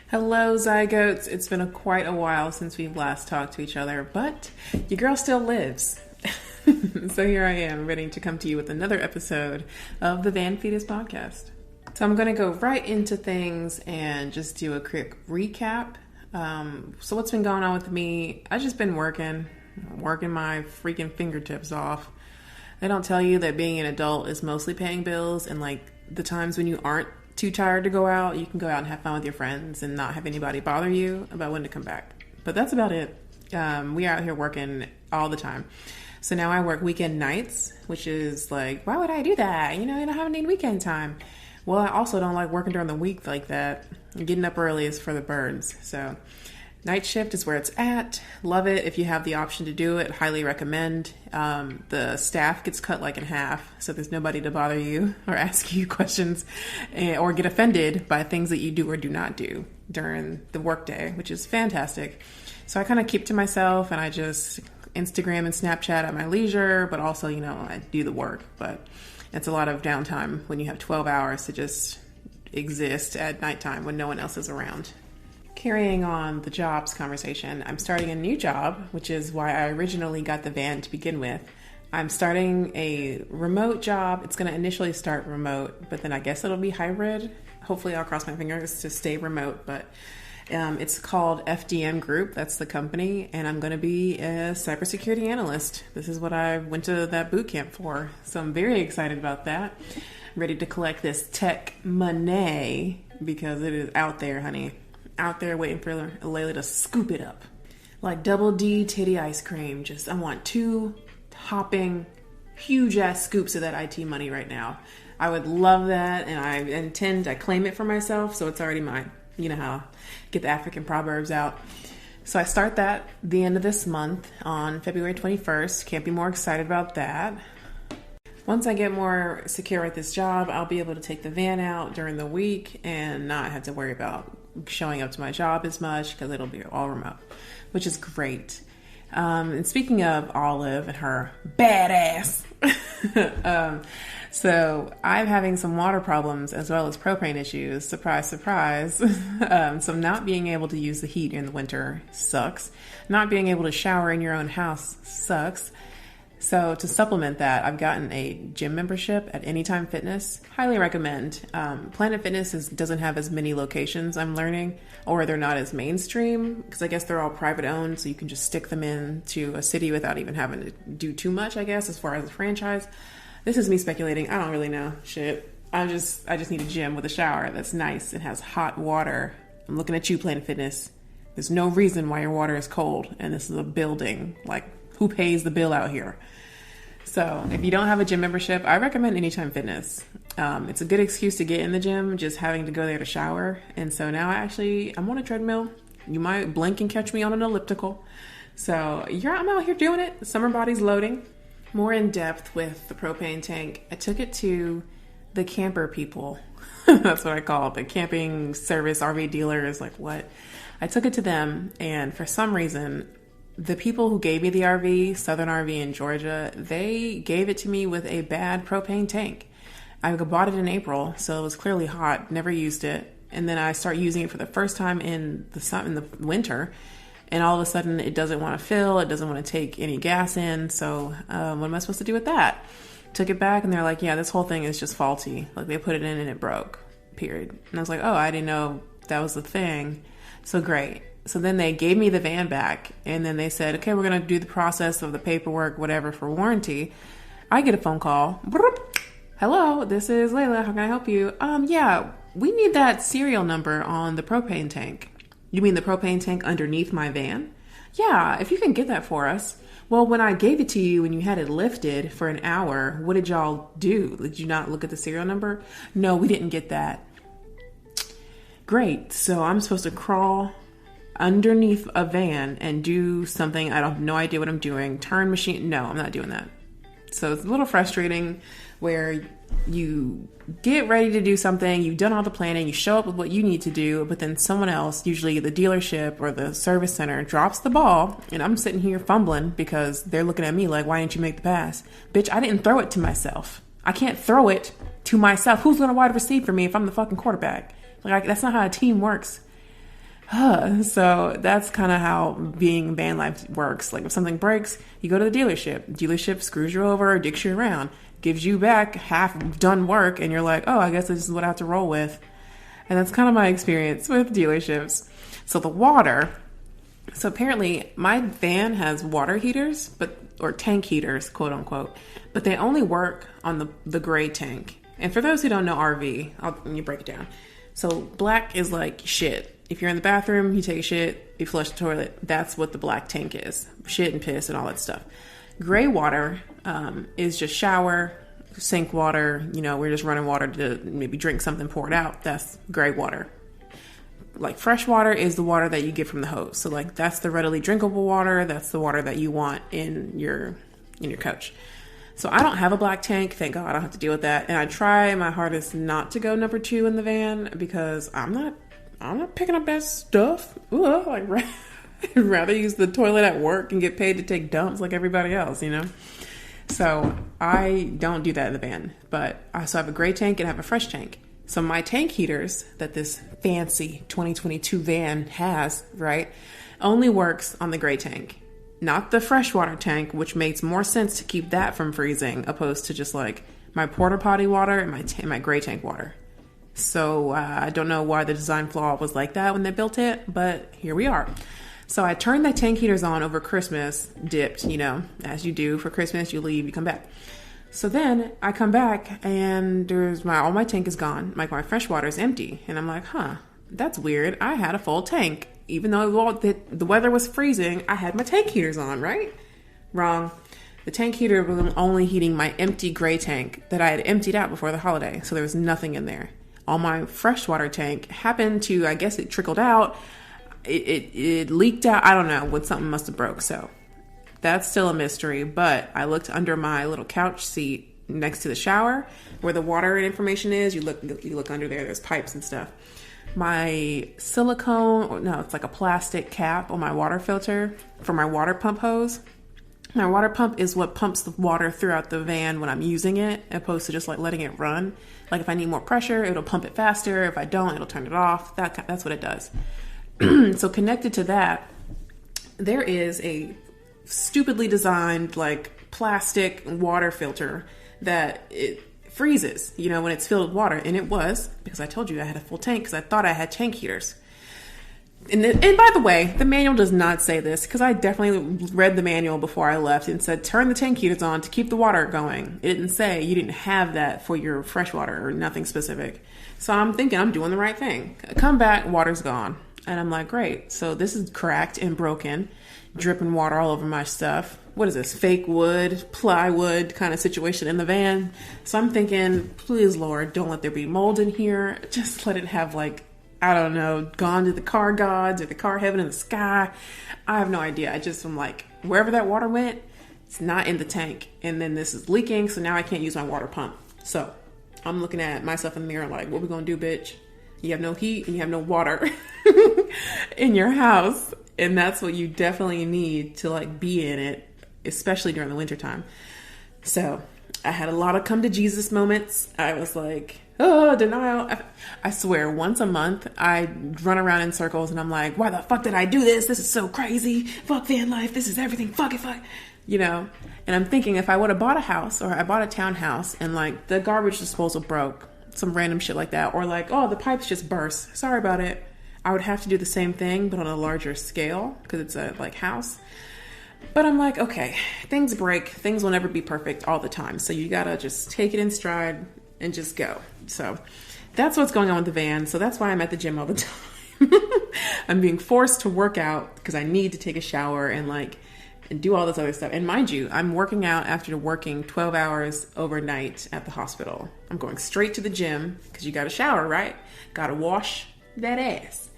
Hello, Zygotes. It's been quite a while since we've last talked to each other, but your girl still lives. So here I am, ready to come to you with another episode of the Vanfetus podcast. So I'm going to go right into things and just do a quick recap. So what's been going on with me? I've just been working my freaking fingertips off. They don't tell you that being an adult is mostly paying bills, and like the times when you aren't too tired to go out, you can go out and have fun with your friends and not have anybody bother you about when to come back. But that's about it. We are out here working all the time. So now I work weekend nights, which is like, why would I do that? You know, I don't have any weekend time. Well, I also don't like working during the week like that. Getting up early is for the birds. So night shift is where it's at. Love it. If you have the option to do it, highly recommend. The staff gets cut like in half, so there's nobody to bother you or ask you questions or get offended by things that you do or do not do during the workday, which is fantastic. So I kind of keep to myself and I just Instagram and Snapchat at my leisure, but also, you know, I do the work. But it's a lot of downtime when you have 12 hours to just exist at nighttime when no one else is around. Carrying on the jobs conversation, I'm starting a new job, which is why I originally got the van to begin with. I'm starting a remote job. It's going to initially start remote, but then I guess it'll be hybrid. Hopefully I'll cross my fingers to stay remote, but it's called FDM Group. That's the company, and I'm going to be a cybersecurity analyst. This is what I went to that boot camp for, so I'm very excited about that. Ready to collect this tech money because it is out there, honey. Out there waiting for Layla to scoop it up. Like double D titty ice cream. I want 2 hopping, huge ass scoops of that IT money right now. I would love that, and I claim it for myself, so it's already mine. You know how I get the African proverbs out. So I start that the end of this month on February 21st. Can't be more excited about that. Once I get more secure at this job, I'll be able to take the van out during the week and not have to worry about showing up to my job as much because it'll be all remote, which is great. And speaking of Olive and her badass, so I'm having some water problems as well as propane issues. Surprise, surprise. So not being able to use the heat in the winter sucks. Not being able to shower in your own house sucks. So to supplement that, I've gotten a gym membership at Anytime Fitness. Highly recommend. Planet Fitness doesn't have as many locations, I'm learning, or they're not as mainstream because I guess they're all private owned, so you can just stick them into a city without even having to do too much, I guess, as far as a franchise. This is me speculating. I don't really know. Shit. I just need a gym with a shower that's nice and has hot water. I'm looking at you, Planet Fitness. There's no reason why your water is cold, and this is a building. Like, who pays the bill out here? So if you don't have a gym membership, I recommend Anytime Fitness. It's a good excuse to get in the gym, just having to go there to shower. And so now I'm on a treadmill. You might blink and catch me on an elliptical. So I'm out here doing it. Summer body's loading. More in depth with the propane tank. I took it to the camper people. That's what I call it. The camping service RV dealers. Like what? I took it to them, and for some reason, the people who gave me the RV, Southern RV in Georgia, they gave it to me with a bad propane tank. I bought it in April, so it was clearly hot, never used it. And then I start using it for the first time in the winter, and all of a sudden it doesn't want to fill, it doesn't want to take any gas in. So what am I supposed to do with that? Took it back, and they're like, yeah, this whole thing is just faulty. Like they put it in and it broke, period. And I was like, oh, I didn't know that was the thing. So great. So then they gave me the van back, and then they said, okay, we're going to do the process of the paperwork, whatever, for warranty. I get a phone call. Hello, this is Layla. How can I help you? Yeah, we need that serial number on the propane tank. You mean the propane tank underneath my van? Yeah, if you can get that for us. Well, when I gave it to you and you had it lifted for an hour, what did y'all do? Did you not look at the serial number? No, we didn't get that. Great. So I'm supposed to crawl underneath a van and do something. I have no idea what I'm doing. Turn machine. No, I'm not doing that. So it's a little frustrating where you get ready to do something. You've done all the planning. You show up with what you need to do, but then someone else, usually the dealership or the service center, drops the ball, and I'm sitting here fumbling because they're looking at me like, why didn't you make the pass? Bitch, I didn't throw it to myself. I can't throw it to myself. Who's going to wide receive for me if I'm the fucking quarterback? Like, that's not how a team works. So that's kind of how being van life works. Like if something breaks, you go to the dealership. Dealership screws you over, dicks you around, gives you back half done work, and you're like, oh, I guess this is what I have to roll with. And that's kind of my experience with dealerships. So the water. So apparently my van has water heaters, or tank heaters, quote unquote, but they only work on the gray tank. And for those who don't know RV, let me break it down. So black is like shit. If you're in the bathroom, you take a shit, you flush the toilet. That's what the black tank is. Shit and piss and all that stuff. Gray water is just shower, sink water. We're just running water to maybe drink something, pour it out. That's gray water. Like fresh water is the water that you get from the hose. So like that's the readily drinkable water. That's the water that you want in your coach. So I don't have a black tank. Thank God I don't have to deal with that. And I try my hardest not to go number 2 in the van because I'm not picking up that stuff. I'd rather use the toilet at work and get paid to take dumps like everybody else, So I don't do that in the van. But I have a gray tank and I have a fresh tank. So my tank heaters that this fancy 2022 van has, right, only works on the gray tank, not the freshwater tank, which makes more sense to keep that from freezing opposed to just like my porta potty water and my gray tank water. So I don't know why the design flaw was like that when they built it, but here we are. So I turned the tank heaters on over Christmas, dipped, as you do for Christmas, you leave, you come back. So then I come back and all my tank is gone. Like my fresh water is empty. And I'm like, that's weird. I had a full tank. Even though the weather was freezing, I had my tank heaters on, right? Wrong. The tank heater was only heating my empty gray tank that I had emptied out before the holiday. So there was nothing in there. On my freshwater tank happened to, I guess it trickled out. It leaked out. I don't know. Something must have broke. So that's still a mystery, but I looked under my little couch seat next to the shower where the water information is. You look under there, there's pipes and stuff. My it's like a plastic cap on my water filter for my water pump hose. My water pump is what pumps the water throughout the van when I'm using it, opposed to just like letting it run. Like if I need more pressure, it'll pump it faster. If I don't, it'll turn it off. That's what it does. So connected to that, there is a stupidly designed like plastic water filter that it freezes, when it's filled with water. And it was, because I told you I had a full tank because I thought I had tank heaters. And by the way, the manual does not say this because I definitely read the manual before I left and said, turn the tank heaters on to keep the water going. It didn't say you didn't have that for your fresh water or nothing specific. So I'm thinking I'm doing the right thing. I come back, water's gone. And I'm like, great. So this is cracked and broken, dripping water all over my stuff. What is this? Fake wood, plywood kind of situation in the van. So I'm thinking, please, Lord, don't let there be mold in here. Just let it have I don't know, gone to the car gods or the car heaven in the sky. I have no idea. I'm like, wherever that water went, it's not in the tank. And then this is leaking, so now I can't use my water pump. So I'm looking at myself in the mirror like, what we gonna do, bitch? You have no heat and you have no water in your house. And that's what you definitely need to be in it, especially during the wintertime. So I had a lot of come to Jesus moments. I was like, oh, denial. I swear, once a month, I run around in circles and I'm like, why the fuck did I do this? This is so crazy. Fuck van life. This is everything. Fuck it. And I'm thinking if I would have bought a house or I bought a townhouse and the garbage disposal broke, some random shit like that, or oh, the pipes just burst. Sorry about it. I would have to do the same thing, but on a larger scale because it's a house. But I'm like, okay, things break. Things will never be perfect all the time. So you gotta just take it in stride and just go. So that's what's going on with the van. So that's why I'm at the gym all the time. I'm being forced to work out because I need to take a shower and do all this other stuff. And mind you, I'm working out after working 12 hours overnight at the hospital. I'm going straight to the gym because you got to shower, right? Got to wash that ass.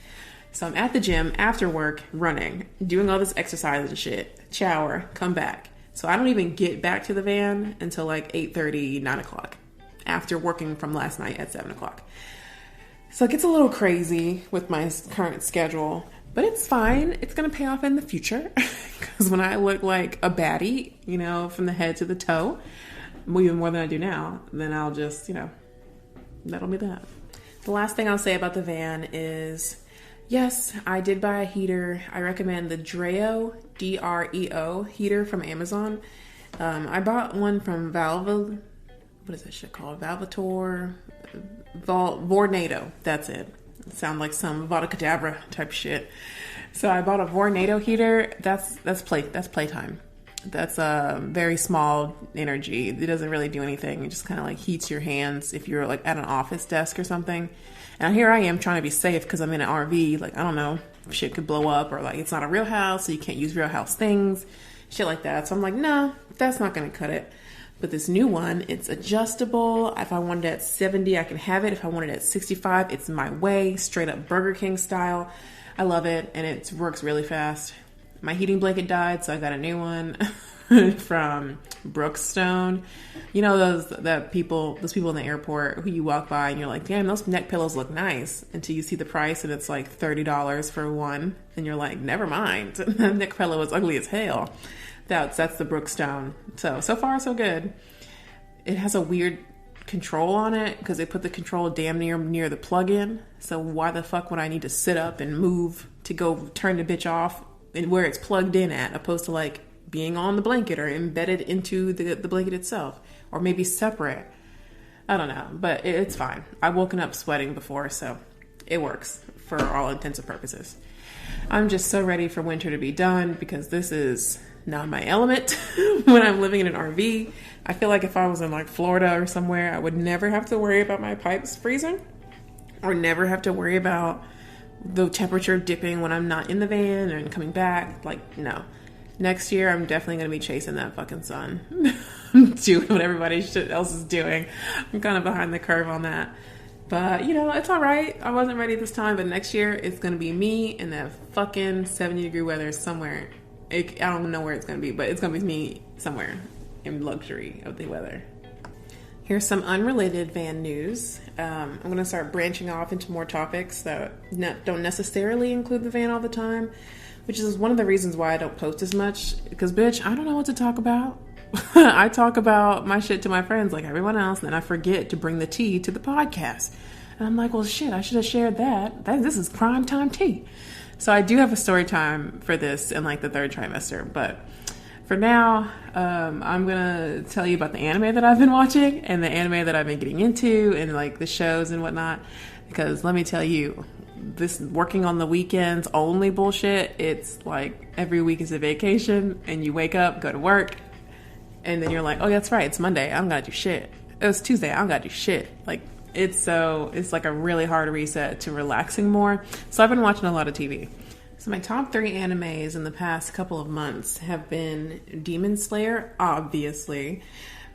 So I'm at the gym after work, running, doing all this exercise and shit, shower, come back. So I don't even get back to the van until 8:30, 9 o'clock after working from last night at 7 o'clock. So it gets a little crazy with my current schedule, but it's fine. It's going to pay off in the future because when I look like a baddie, from the head to the toe, even more than I do now, then I'll just, that'll be that. The last thing I'll say about the van is, Yes, I did buy a heater. I recommend the Dreo, Dreo heater from Amazon. I bought one from Valve. What is that shit called? Valvator, Vornado. That's it. Sound like some Vada Kedavra type shit. So I bought a Vornado heater. That's playtime. That's a very small energy. It doesn't really do anything. It just kind of like heats your hands if you're like at an office desk or something. And here I am trying to be safe because I'm in an RV. Like, I don't know, shit could blow up, or like it's not a real house, so you can't use real house things, shit like that. So I'm like, no, that's not going to cut it. But this new one, it's adjustable. If I wanted it at 70, I can have it. If I wanted it at 65, it's my way, straight up Burger King style. I love it, and it works really fast. My heating blanket died, so I got a new one from Brookstone. You know those people in the airport who you walk by and you're like, damn, those neck pillows look nice, until you see the price and it's like $30 for one, and you're like, never mind. The neck pillow is ugly as hell. That's the Brookstone. So far so good. It has a weird control on it because they put the control damn near the plug-in. So why the fuck would I need to sit up and move to go turn the bitch off and where it's plugged in at, opposed to like being on the blanket or embedded into the blanket itself, or maybe separate. I don't know, but it's fine. I've woken up sweating before, so it works for all intents and purposes. I'm just so ready for winter to be done because this is not my element when I'm living in an RV. I feel like if I was in like Florida or somewhere, I would never have to worry about my pipes freezing, or never have to worry about the temperature dipping when I'm not in the van and coming back. Like, no. Next year, I'm definitely going to be chasing that fucking sun. Doing what everybody else is doing. I'm kind of behind the curve on that. But, you know, it's all right. I wasn't ready this time, but next year, it's going to be me in that fucking 70-degree weather somewhere. I don't know where it's going to be, but it's going to be me somewhere in luxury of the weather. Here's some unrelated van news. I'm going to start branching off into more topics that don't necessarily include the van all the time, which is one of the reasons why I don't post as much, because, bitch, I don't know what to talk about. I talk about my shit to my friends like everyone else, and then I forget to bring the tea to the podcast. And I'm like, well, shit, I should have shared that. This is prime time tea. So I do have a story time for this in like the third trimester, but for now, I'm going to tell you about the anime that I've been watching and the anime that I've been getting into and like the shows and whatnot. Because let me tell you, this working on the weekends only bullshit, it's like every week is a vacation and you wake up, go to work, and then you're like, oh, that's right, it's Monday, I'm going to do shit. It was Tuesday, I'm going to do shit. Like, it's like a really hard reset to relaxing more. So I've been watching a lot of TV. So my top 3 animes in the past couple of months have been Demon Slayer, obviously,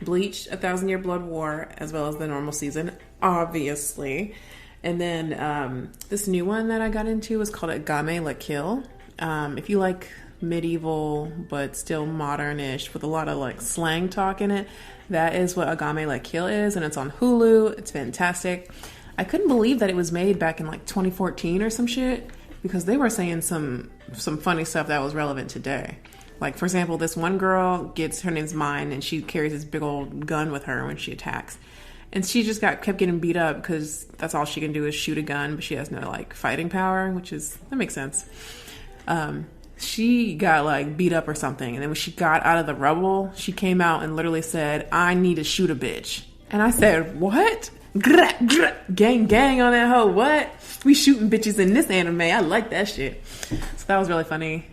Bleach, 1,000 Year Blood War, as well as the normal season, obviously. And then this new one that I got into is called Agame La Kill. If you like medieval but still modern-ish with a lot of like slang talk in it, that is what Agame La Kill is, and it's on Hulu. It's fantastic. I couldn't believe that it was made back in like 2014 or some shit, because they were saying some funny stuff that was relevant today. Like, for example, this one girl gets, her name's Mine, and she carries this big old gun with her when she attacks. And she just kept getting beat up because that's all she can do is shoot a gun, but she has no like fighting power, that makes sense. She got like beat up or something, and then when she got out of the rubble, she came out and literally said, "I need to shoot a bitch." And I said, what? Gang on that hoe. What? We shooting bitches in this anime. I like that shit. So that was really funny.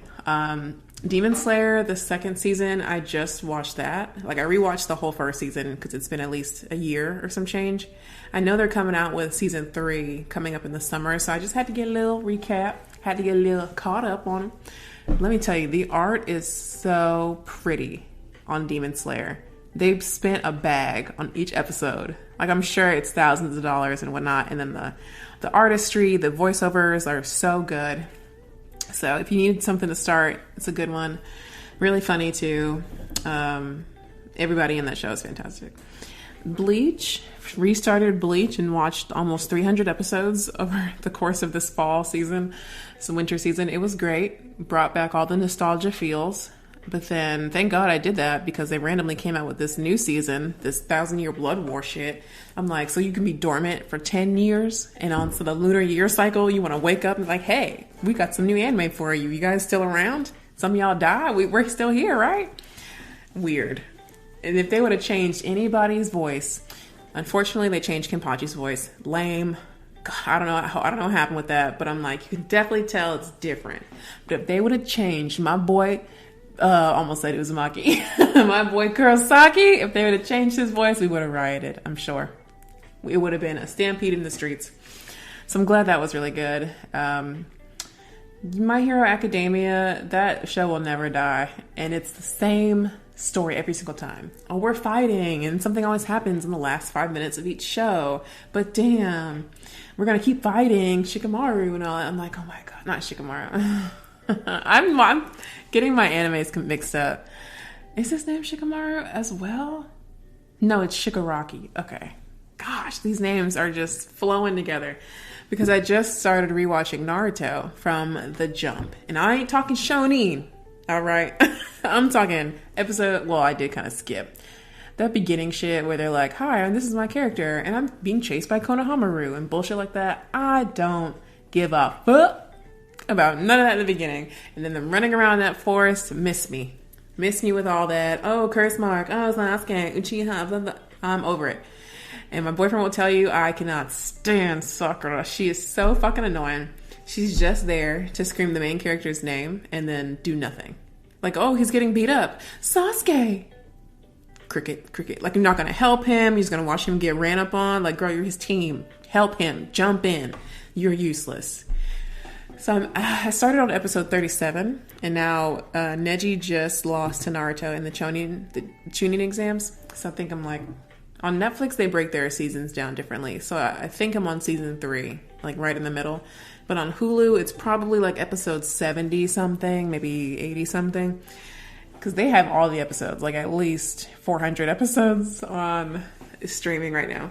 Demon Slayer, the second season, I just watched that. Like, I rewatched the whole first season because it's been at least a year or some change. I know they're coming out with season 3 coming up in the summer, so I just had to get a little recap. Had to get a little caught up on them. Let me tell you, the art is so pretty on Demon Slayer. They've spent a bag on each episode. Like, I'm sure it's thousands of dollars and whatnot. And then the artistry, the voiceovers are so good. So if you need something to start, it's a good one. Really funny too. Everybody in that show is fantastic. Bleach, restarted Bleach and watched almost 300 episodes over the course of this fall season. It's a winter season. It was great. Brought back all the nostalgia feels. But then, thank God I did that because they randomly came out with this new season, this 1,000-year blood war shit. I'm like, so you can be dormant for 10 years and on the lunar year cycle, you want to wake up and be like, hey, we got some new anime for you. You guys still around? Some of y'all die? We're still here, right? Weird. And if they would have changed anybody's voice, unfortunately they changed Kenpachi's voice. Lame. God, I don't know what happened with that, but I'm like, you can definitely tell it's different. But if they would have changed my boy, almost said Uzumaki, my boy Kurosaki, if they would have changed his voice, we would have rioted, I'm sure. It would have been a stampede in the streets. So I'm glad that was really good. My Hero Academia, that show will never die. And it's the same story every single time. Oh, we're fighting and something always happens in the last 5 minutes of each show. But damn, we're going to keep fighting Shikamaru and all that. I'm like, oh my God, not Shikamaru. I'm getting my animes mixed up. Is his name Shikamaru as well? No, it's Shigaraki. Okay. Gosh, these names are just flowing together. Because I just started rewatching Naruto from The Jump. And I ain't talking shonen. All right. I'm talking episode. Well, I did kind of skip that beginning shit where they're like, hi, this is my character. And I'm being chased by Konohamaru and bullshit like that. I don't give a fuck about none of that in the beginning. And then them running around that forest, miss me with all that. Oh, curse mark. Oh, Sasuke, Uchiha, blah, blah. I'm over it. And my boyfriend will tell you I cannot stand Sakura. She is so fucking annoying. She's just there to scream the main character's name and then do nothing. Like, oh, he's getting beat up. Sasuke! Cricket. Like, you're not going to help him. You're just going to watch him get ran up on. Like, girl, you're his team. Help him. Jump in. You're useless. So I started on episode 37. And now Neji just lost to Naruto in the Chunin exams. So I think I'm like... On Netflix, they break their seasons down differently. So I think I'm on season 3, like right in the middle. But on Hulu, it's probably like episode 70 something, maybe 80 something. Because they have all the episodes, like at least 400 episodes on streaming right now.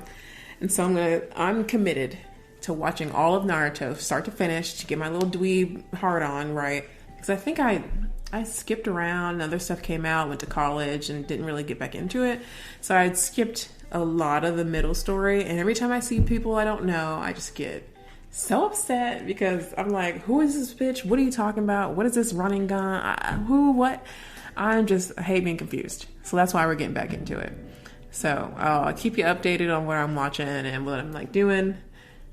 And so I'm committed to watching all of Naruto, start to finish, to get my little dweeb heart on, right? Because I think I skipped around, other stuff came out, went to college, and didn't really get back into it. So I'd skipped a lot of the middle story, and every time I see people I don't know, I just get so upset because I'm like, who is this bitch? What are you talking about? What is this running gun? What? I hate being confused. So that's why we're getting back into it. So I'll keep you updated on what I'm watching and what I'm like doing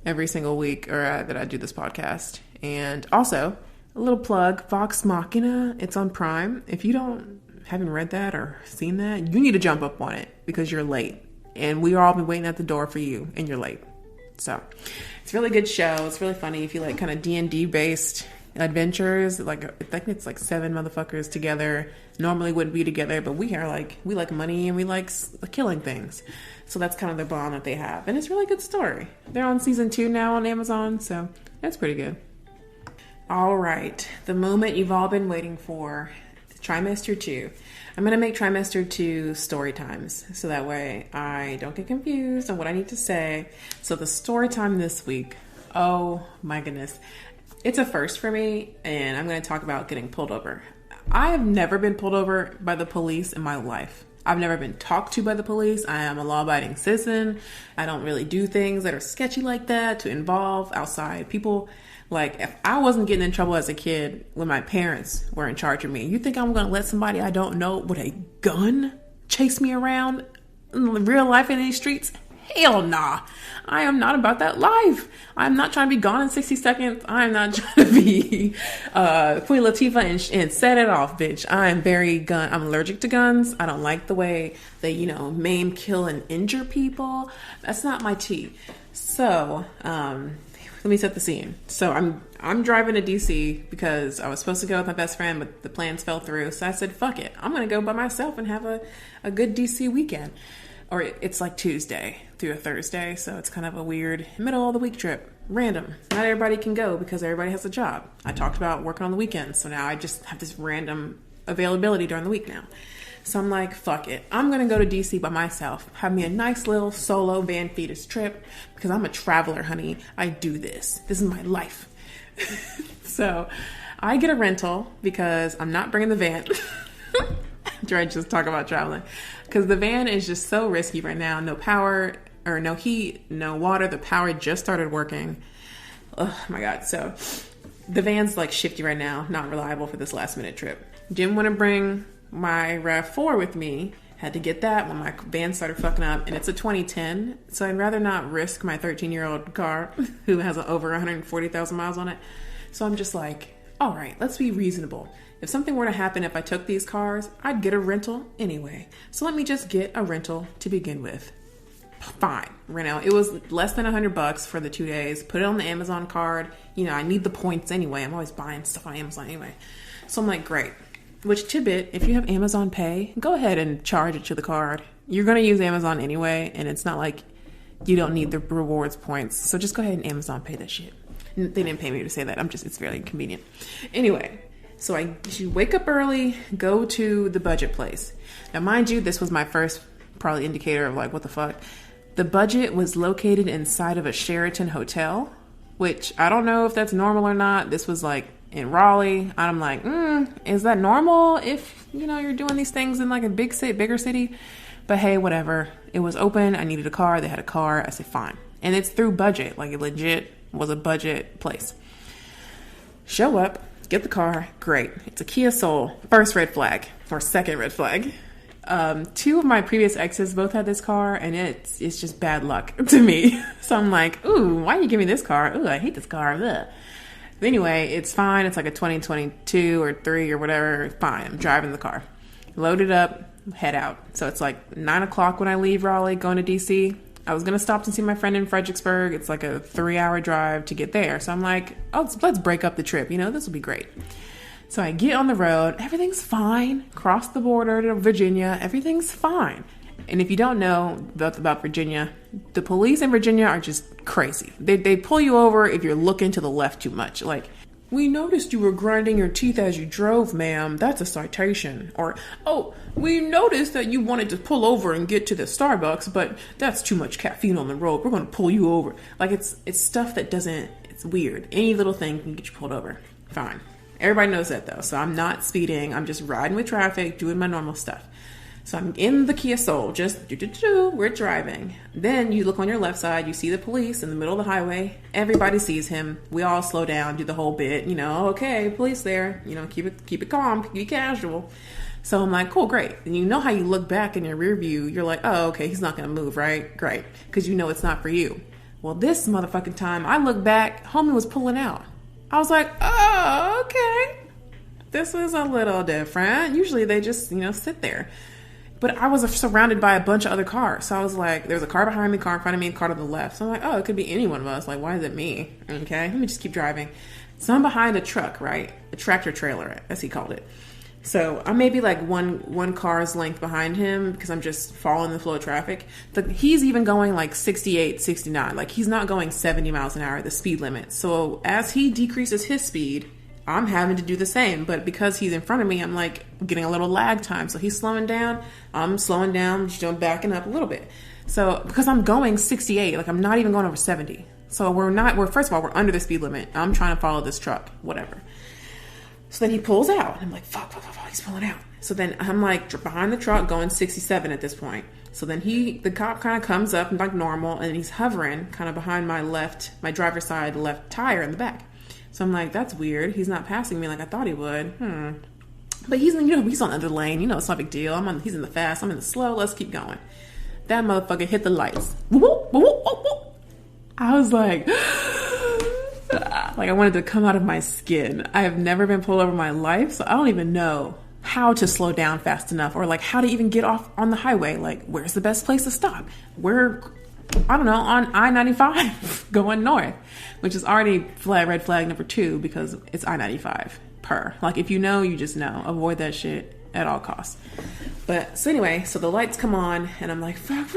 every single week that I do this podcast. And also, a little plug, Vox Machina, it's on Prime. If you haven't read that or seen that, you need to jump up on it because you're late. And we all been waiting at the door for you, and you're late. So, it's a really good show. It's really funny if you like kind of D&D based adventures. Like, I think it's like 7 motherfuckers together. Normally wouldn't be together, but we like money and we like killing things. So that's kind of the bond that they have. And it's a really good story. They're on season 2 now on Amazon, so that's pretty good. All right, the moment you've all been waiting for, trimester 2. I'm going to make trimester 2 story times, so that way I don't get confused on what I need to say. So the story time this week, oh my goodness, it's a first for me, and I'm going to talk about getting pulled over. I have never been pulled over by the police in my life. I've never been talked to by the police. I am a law-abiding citizen. I don't really do things that are sketchy like that to involve outside people. Like, if I wasn't getting in trouble as a kid when my parents were in charge of me, you think I'm going to let somebody I don't know with a gun chase me around in real life in these streets? Hell nah. I am not about that life. I'm not trying to be gone in 60 seconds. I'm not trying to be Queen Latifah and set it off, bitch. I'm allergic to guns. I don't like the way they, maim, kill, and injure people. That's not my tea. So, let me set the scene. So I'm driving to DC because I was supposed to go with my best friend, but the plans fell through. So I said, fuck it. I'm going to go by myself and have a good DC weekend. Or it's like Tuesday through a Thursday. So it's kind of a weird middle of the week trip. Random. Not everybody can go because everybody has a job. I talked about working on the weekends. So now I just have this random availability during the week now. So I'm like, fuck it. I'm going to go to DC by myself. Have me a nice little solo Vanfetus trip because I'm a traveler, honey. I do this. This is my life. So I get a rental because I'm not bringing the van. Try to just talk about traveling. Because the van is just so risky right now. No power, or no heat, no water. The power just started working. Oh my God. So the van's like shifty right now. Not reliable for this last minute trip. Didn't want to bring my RAV4 with me. Had to get that when my van started fucking up. And it's a 2010. So I'd rather not risk my 13-year-old car who has over 140,000 miles on it. So I'm just like, all right, let's be reasonable. If something were to happen if I took these cars, I'd get a rental anyway. So let me just get a rental to begin with. Fine. Rent out. It was less than $100 for the 2 days. Put it on the Amazon card. You know, I need the points anyway. I'm always buying stuff on Amazon anyway. So I'm like, great. Which, tidbit, if you have Amazon Pay, go ahead and charge it to the card. You're going to use Amazon anyway, and it's not like you don't need the rewards points. So just go ahead and Amazon Pay that shit. They didn't pay me to say that. It's fairly convenient. Anyway, so I should wake up early, go to the budget place. Now, mind you, this was my first probably indicator of like, what the fuck? The budget was located inside of a Sheraton hotel, which I don't know if that's normal or not. This was like in Raleigh. I'm like, is that normal if, you know, you're doing these things in like a bigger city? But hey, whatever. It was open. I needed a car. They had a car. I said, fine. And it's through budget. Like it legit was a budget place. Show up. Get the car. Great. It's a Kia Soul. First red flag or second red flag. Two of my previous exes both had this car, and it's just bad luck to me. So I'm like, ooh, why you give me this car? Ooh, I hate this car. Ugh. But anyway, it's fine. It's like a 2022 or 3 or whatever. Fine. I'm driving the car. Load it up. Head out. So it's like 9 o'clock when I leave Raleigh going to DC. I was going to stop to see my friend in Fredericksburg. It's like a 3-hour drive to get there. So I'm like, oh, let's break up the trip. You know, this will be great. So I get on the road. Everything's fine. Cross the border to Virginia. Everything's fine. And if you don't know about Virginia, the police in Virginia are just crazy. They pull you over if you're looking to the left too much. Like, we noticed you were grinding your teeth as you drove, ma'am. That's a citation. Or, oh, we noticed that you wanted to pull over and get to the Starbucks, but that's too much caffeine on the road. We're going to pull you over. Like, it's stuff that doesn't, it's weird. Any little thing can get you pulled over. Fine. Everybody knows that, though. So I'm not speeding. I'm just riding with traffic, doing my normal stuff. So I'm in the Kia Soul, just we're driving. Then you look on your left side, you see the police in the middle of the highway. Everybody sees him. We all slow down, do the whole bit. You know, okay, police there. You know, keep it calm, keep it casual. So I'm like, cool, great. And you know how you look back in your rear view, you're like, oh, okay, he's not going to move, right? Great. Because you know it's not for you. Well, this motherfucking time, I look back, homie was pulling out. I was like, oh, okay. This is a little different. Usually they just, you know, sit there. But I was surrounded by a bunch of other cars. So I was like, there's a car behind me, car in front of me, car to the left. So I'm like, oh, it could be any one of us. Like, why is it me? Okay, let me just keep driving. So I'm behind a truck, right? A tractor trailer, as he called it. So I'm maybe like one car's length behind him because I'm just following the flow of traffic. He's even going like 68, 69. Like, he's not going 70 miles an hour, the speed limit. So as he decreases his speed, I'm having to do the same, but because he's in front of me, I'm like getting a little lag time. So he's slowing down, I'm slowing down, just backing up a little bit. So because I'm going 68, like I'm not even going over 70. So we're first of all, we're under the speed limit. I'm trying to follow this truck, whatever. So then he pulls out. I'm like, fuck, he's pulling out. So then I'm like behind the truck going 67 at this point. So then the cop kind of comes up like normal, and he's hovering kind of behind my driver's side left tire in the back. So I'm like, that's weird. He's not passing me like I thought he would. But he's on the other lane. You know, it's not a big deal. He's in the fast. I'm in the slow. Let's keep going. That motherfucker hit the lights. I was like, I wanted to come out of my skin. I have never been pulled over in my life, so I don't even know how to slow down fast enough or like how to even get off on the highway. Like, where's the best place to stop? I don't know, on I-95 going north, which is already red flag number 2 because it's I-95 per. Like, if you know, you just know. Avoid that shit at all costs. But so anyway, so the lights come on and I'm like, fuck,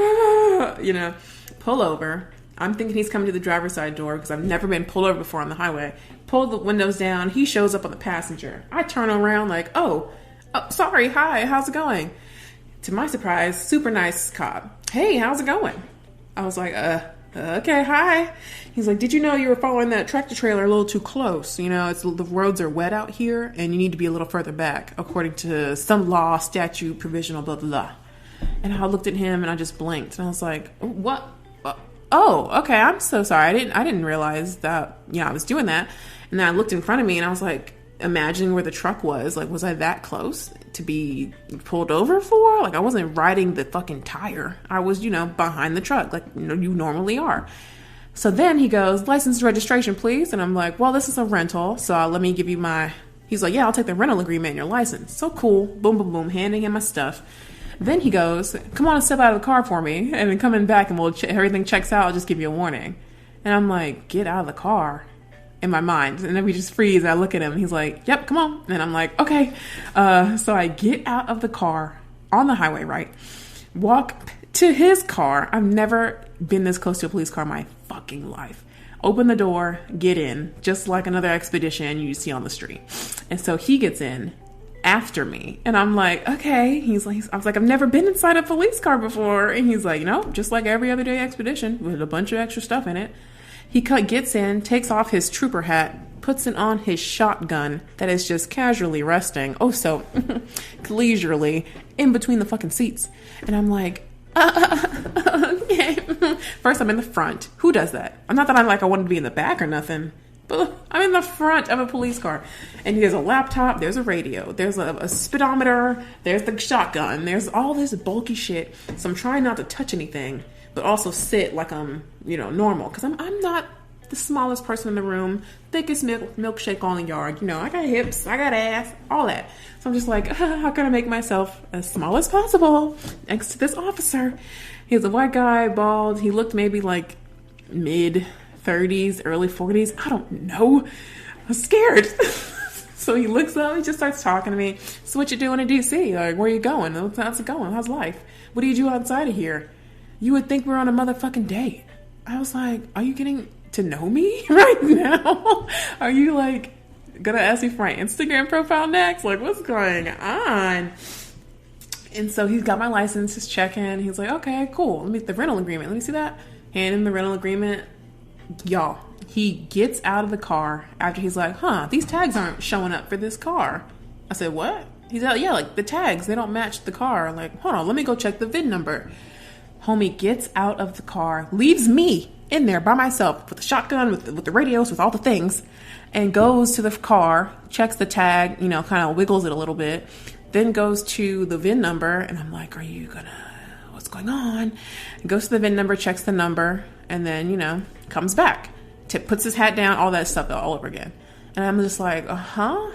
you know, pull over. I'm thinking he's coming to the driver's side door because I've never been pulled over before on the highway. Pull the windows down. He shows up on the passenger. I turn around like, oh, sorry. Hi, how's it going? To my surprise, super nice cop. Hey, how's it going? I was like, Okay, hi. He's like, did you know you were following that tractor trailer a little too close? You know, the roads are wet out here and you need to be a little further back according to some law, statute, provisional, blah, blah, blah. And I looked at him and I just blinked and I was like, what? Oh, okay. I'm so sorry. I didn't realize that, I was doing that. And then I looked in front of me and I was like, imagining where the truck was. Like, was I that close to be pulled over for? Like, I wasn't riding the fucking tire. I was, behind the truck like you normally are. So then he goes, license and registration, please. And I'm like, well, this is a rental. So let me give you he's like, yeah, I'll take the rental agreement and your license. So cool. Boom, boom, boom. Handing him my stuff. Then he goes, come on and step out of the car for me. And then coming back and everything checks out. I'll just give you a warning. And I'm like, get out of the car. In my mind. And then we just freeze. I look at him and he's like, yep, come on. And I'm like, okay. So I get out of the car on the highway, right? Walk to his car. I've never been this close to a police car in my fucking life. Open the door, get in, just like another expedition you see on the street. And so he gets in after me. And I'm like, okay. I was like, I've never been inside a police car before. And he's like, just like every other day expedition with a bunch of extra stuff in it. He gets in, takes off his trooper hat, puts it on his shotgun that is just casually resting, so leisurely, in between the fucking seats. And I'm like, okay. First, I'm in the front. Who does that? Not that I wanted to be in the back or nothing, but I'm in the front of a police car. And there's a laptop, there's a radio, there's a speedometer, there's the shotgun, there's all this bulky shit. So I'm trying not to touch anything, but also sit like I'm, normal. Because I'm not the smallest person in the room, thickest milkshake on the yard. I got hips, I got ass, all that. So I'm just like, how can I make myself as small as possible next to this officer? He's a white guy, bald. He looked maybe like mid-30s, early 40s. I don't know. I'm scared. So he looks up, he just starts talking to me. So what you doing in D.C.? Like, where you going? How's it going? How's life? What do you do outside of here? You would think we're on a motherfucking date. I was like, are you getting to know me right now? Are you gonna ask me for my Instagram profile next? Like, what's going on? And so he's got my license, he's checking. He's like, okay, cool. Let me the rental agreement. Let me see that. Hand him the rental agreement. Y'all, he gets out of the car after he's like, these tags aren't showing up for this car. I said, what? He's like, yeah, the tags, they don't match the car. Like, hold on, let me go check the VIN number. Homie gets out of the car, leaves me in there by myself with the shotgun, with the radios, with all the things, and goes to the car, checks the tag, kind of wiggles it a little bit, then goes to the VIN number, and I'm like, what's going on? Goes to the VIN number, checks the number, and then, comes back, puts his hat down, all that stuff all over again. And I'm just like,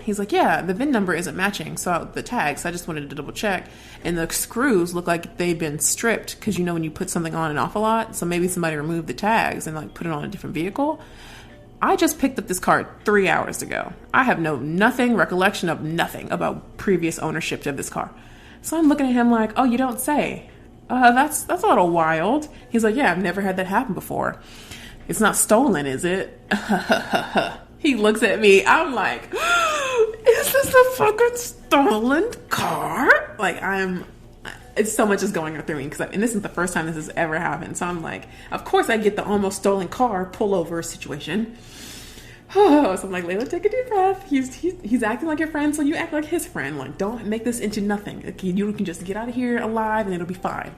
He's like, yeah, the VIN number isn't matching. So the tags, I just wanted to double check. And the screws look like they've been stripped because, when you put something on an awful lot. So maybe somebody removed the tags and put it on a different vehicle. I just picked up this car 3 hours ago. I have recollection of nothing about previous ownership of this car. So I'm looking at him like, oh, you don't say. That's a little wild. He's like, yeah, I've never had that happen before. It's not stolen, is it? He looks at me. I'm like, is this a fucking stolen car? It's so much is going through me and this is the first time this has ever happened. So I'm like, of course I get the almost stolen car pullover situation. So I'm like, Layla, take a deep breath. He's acting like your friend, so you act like his friend. Like, don't make this into nothing. You can just get out of here alive and it'll be fine.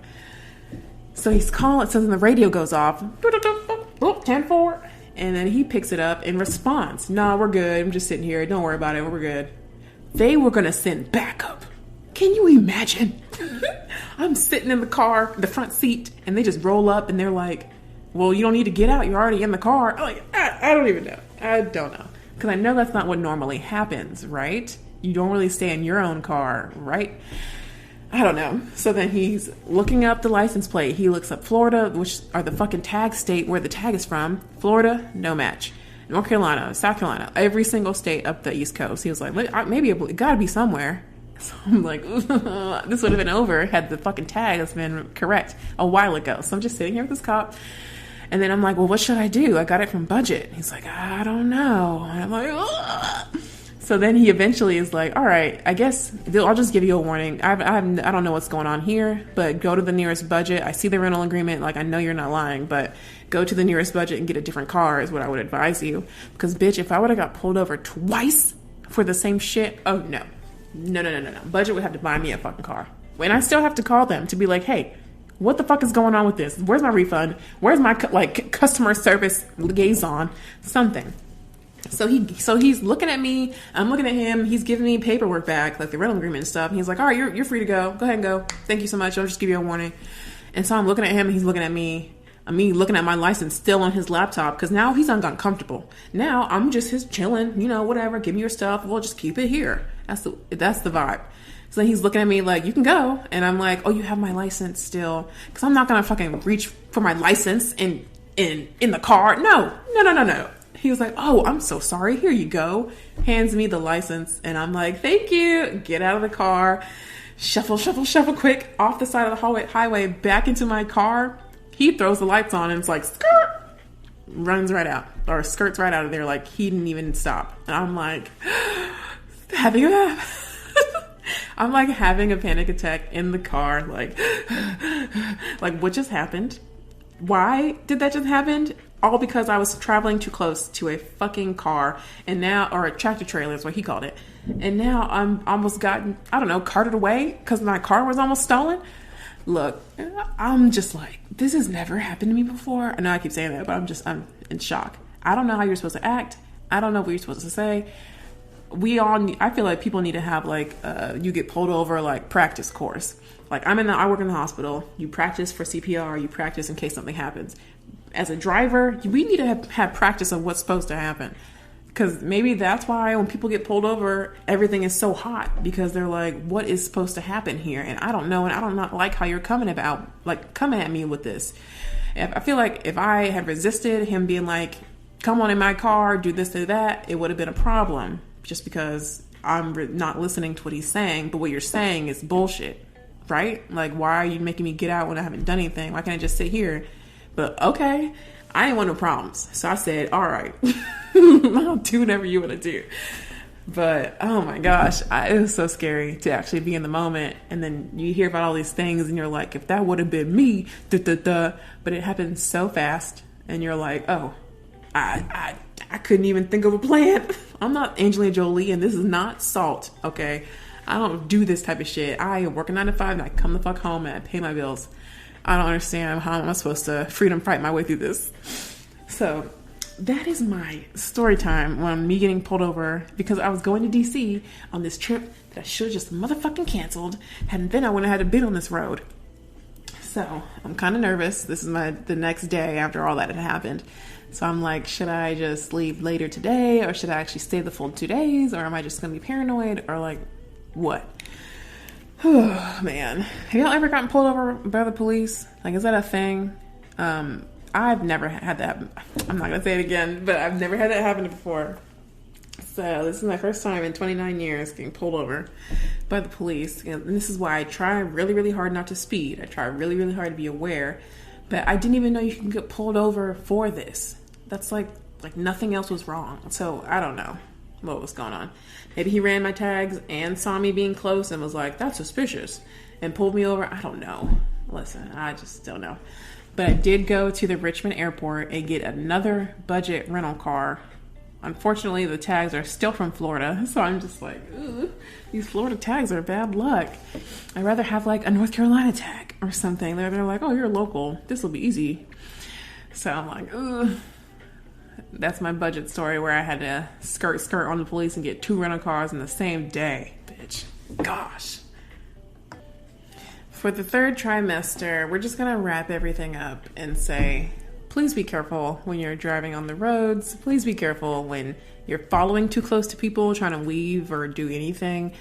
So he's calling, so then the radio goes off. 10-4. And then he picks it up in response. Nah, we're good. I'm just sitting here. Don't worry about it. We're good. They were going to send backup. Can you imagine? I'm sitting in the car, the front seat, and they just roll up and they're like, well, you don't need to get out. You're already in the car. I'm like, I don't even know. I don't know. Because I know that's not what normally happens, right? You don't really stay in your own car, right? I don't know. So then he's looking up the license plate. He looks up Florida, which are the fucking tag state where the tag is from. Florida, no match. North Carolina, South Carolina, every single state up the East Coast. He was like, maybe it gotta be somewhere. So I'm like, this would have been over had the fucking tag has been correct a while ago. So I'm just sitting here with this cop. And then I'm like, well, what should I do? I got it from budget. He's like, I don't know. And I'm like, ugh. So then he eventually is like, all right, I guess I'll just give you a warning. I don't know what's going on here, but go to the nearest budget. I see the rental agreement. Like, I know you're not lying, but go to the nearest budget and get a different car is what I would advise you. Because, bitch, if I would have got pulled over twice for the same shit, oh, no. No. Budget would have to buy me a fucking car. And I still have to call them to be like, hey, what the fuck is going on with this? Where's my refund? Where's my, customer service liaison? Something. So he's looking at me. I'm looking at him. He's giving me paperwork back, like the rental agreement and stuff. And he's like, all right, you're free to go. Go ahead and go. Thank you so much. I'll just give you a warning. And so I'm looking at him. And he's looking at me. Me looking at my license still on his laptop because now he's uncomfortable. Now I'm just his chilling, whatever. Give me your stuff. We'll just keep it here. That's the vibe. So then he's looking at me like, you can go. And I'm like, oh, you have my license still? Because I'm not going to fucking reach for my license in the car. No. He was like, oh, I'm so sorry. Here you go. Hands me the license. And I'm like, thank you. Get out of the car. Shuffle quick off the side of the highway back into my car. He throws the lights on and it's like, skirt. Runs right out. Or skirts right out of there like he didn't even stop. And I'm like, having a panic attack in the car. Like what just happened? Why did that just happen? All because I was traveling too close to a fucking car or a tractor trailer is what he called it. And now I'm almost gotten, carted away because my car was almost stolen. Look, I'm just like, this has never happened to me before. I know I keep saying that, but I'm in shock. I don't know how you're supposed to act. I don't know what you're supposed to say. I feel like people need to have you get pulled over, practice course. I work in the hospital. You practice for CPR. You practice in case something happens. As a driver, we need to have practice of what's supposed to happen. Because maybe that's why when people get pulled over, everything is so hot. Because they're like, what is supposed to happen here? And I don't know. And I don't not like how you're coming at me with this. I feel like if I had resisted him being like, come on in my car, do this, do that, it would have been a problem. Just because I'm not listening to what he's saying. But what you're saying is bullshit. Right? Like, why are you making me get out when I haven't done anything? Why can't I just sit here? But okay, I didn't want no problems. So I said, all right, I'll do whatever you want to do. But oh my gosh, it was so scary to actually be in the moment. And then you hear about all these things and you're like, if that would have been me, but it happened so fast. And you're like, oh, I couldn't even think of a plan. I'm not Angelina Jolie and this is not Salt. Okay. I don't do this type of shit. I work a 9 to 5 and I come the fuck home and I pay my bills. I don't understand how am I supposed to freedom fight my way through this. So that is my story time on me getting pulled over because I was going to DC on this trip that I should have just motherfucking canceled. And then I wouldn't have had to been on this road. So I'm kind of nervous. This is the next day after all that had happened. So I'm like, should I just leave later today or should I actually stay the full 2 days or am I just going to be paranoid or what? Oh, man. Have y'all ever gotten pulled over by the police? Is that a thing? I've never had that. I'm not going to say it again, but I've never had that happen before. So this is my first time in 29 years getting pulled over by the police. And this is why I try really, really hard not to speed. I try really, really hard to be aware. But I didn't even know you can get pulled over for this. That's like nothing else was wrong. So I don't know what was going on. Maybe he ran my tags and saw me being close and was like, that's suspicious, and pulled me over. I don't know. Listen, I just don't know. But I did go to the Richmond airport and get another budget rental car. Unfortunately, the tags are still from Florida. So I'm just like, ugh, these Florida tags are bad luck. I'd rather have a North Carolina tag or something. They're like, oh, you're local. This will be easy. So I'm like, ugh. That's my budget story where I had to skirt on the police and get 2 rental cars in the same day. Bitch. Gosh. For the 3rd trimester, we're just going to wrap everything up and say, please be careful when you're driving on the roads. Please be careful when you're following too close to people, trying to weave or do anything,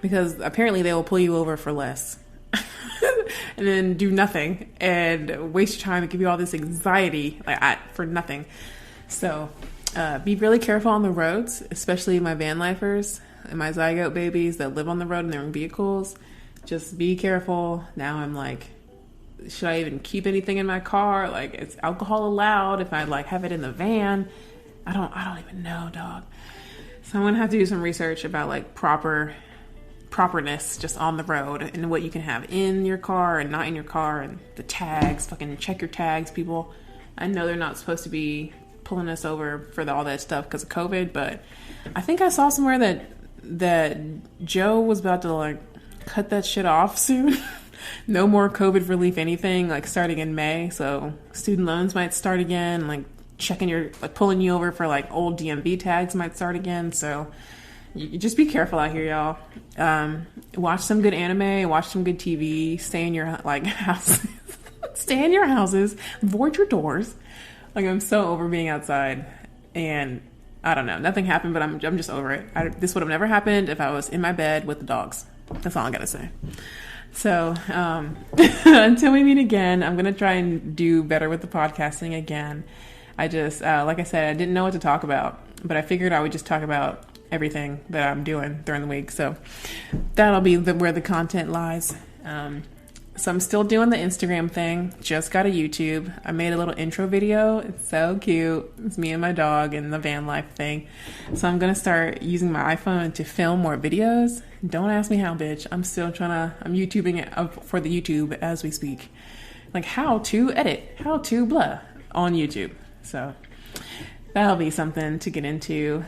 because apparently they will pull you over for less. And then do nothing and waste your time and give you all this anxiety for nothing. So be really careful on the roads, especially my van lifers and my zygote babies that live on the road in their own vehicles. Just be careful. Now I'm like, should I even keep anything in my car? Is alcohol allowed if I have it in the van? I don't even know, dog. So I'm going to have to do some research about like properness just on the road and what you can have in your car and not in your car, and the tags. Fucking check your tags, people. I know they're not supposed to be pulling us over for all that stuff because of COVID, but I think I saw somewhere that Joe was about to like cut that shit off soon. No more COVID relief anything, like starting in May. So student loans might start again, like pulling you over for like old DMV tags might start again. So you just be careful out here, y'all. Watch some good anime, watch some good TV, stay in your like house, stay in your houses, avoid your doors. Like, I'm so over being outside, and I don't know, nothing happened, but I'm just over it. This would have never happened if I was in my bed with the dogs. That's all I gotta say. So until we meet again, I'm gonna try and do better with the podcasting again. I just, like I said, I didn't know what to talk about, but I figured I would just talk about everything that I'm doing during the week. So that'll be where the content lies. So I'm still doing the Instagram thing. Just got a YouTube. I made a little intro video. It's so cute. It's me and my dog and the van life thing. So I'm going to start using my iPhone to film more videos. Don't ask me how, bitch. I'm YouTubing it for the YouTube as we speak. Like how to edit, how to blah on YouTube. So that'll be something to get into.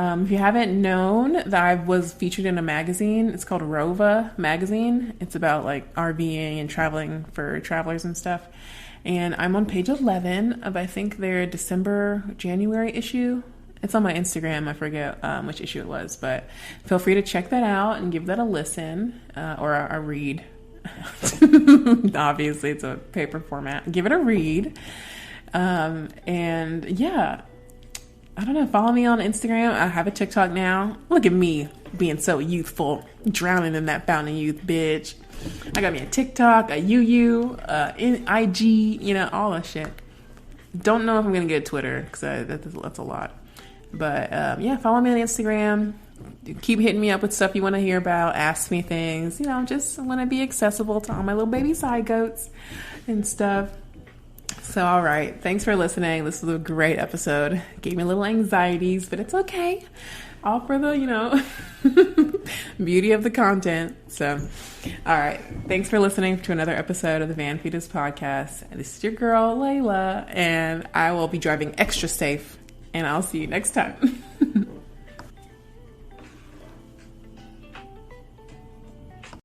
If you haven't known, that I was featured in a magazine. It's called Rova magazine. It's about like RVing and traveling for travelers and stuff. And I'm on page 11 of, I think, their January issue. It's on my Instagram. I forget which issue it was, but feel free to check that out and give that a listen or a read. Obviously, it's a paper format. Give it a read. And yeah, I don't know. Follow me on Instagram. I have a TikTok now. Look at me being so youthful, drowning in that fountain of youth, bitch. I got me a TikTok, a UU, IG, you know, all that shit. Don't know if I'm gonna get a Twitter because that's a lot. But yeah, follow me on Instagram. Keep hitting me up with stuff you want to hear about. Ask me things. You know, just want to be accessible to all my little baby side goats and stuff. So, all right. Thanks for listening. This was a great episode. Gave me a little anxieties, but it's okay. All for the, you know, beauty of the content. So, all right. Thanks for listening to another episode of the Vanfetus podcast. This is your girl, Layla, and I will be driving extra safe, and I'll see you next time.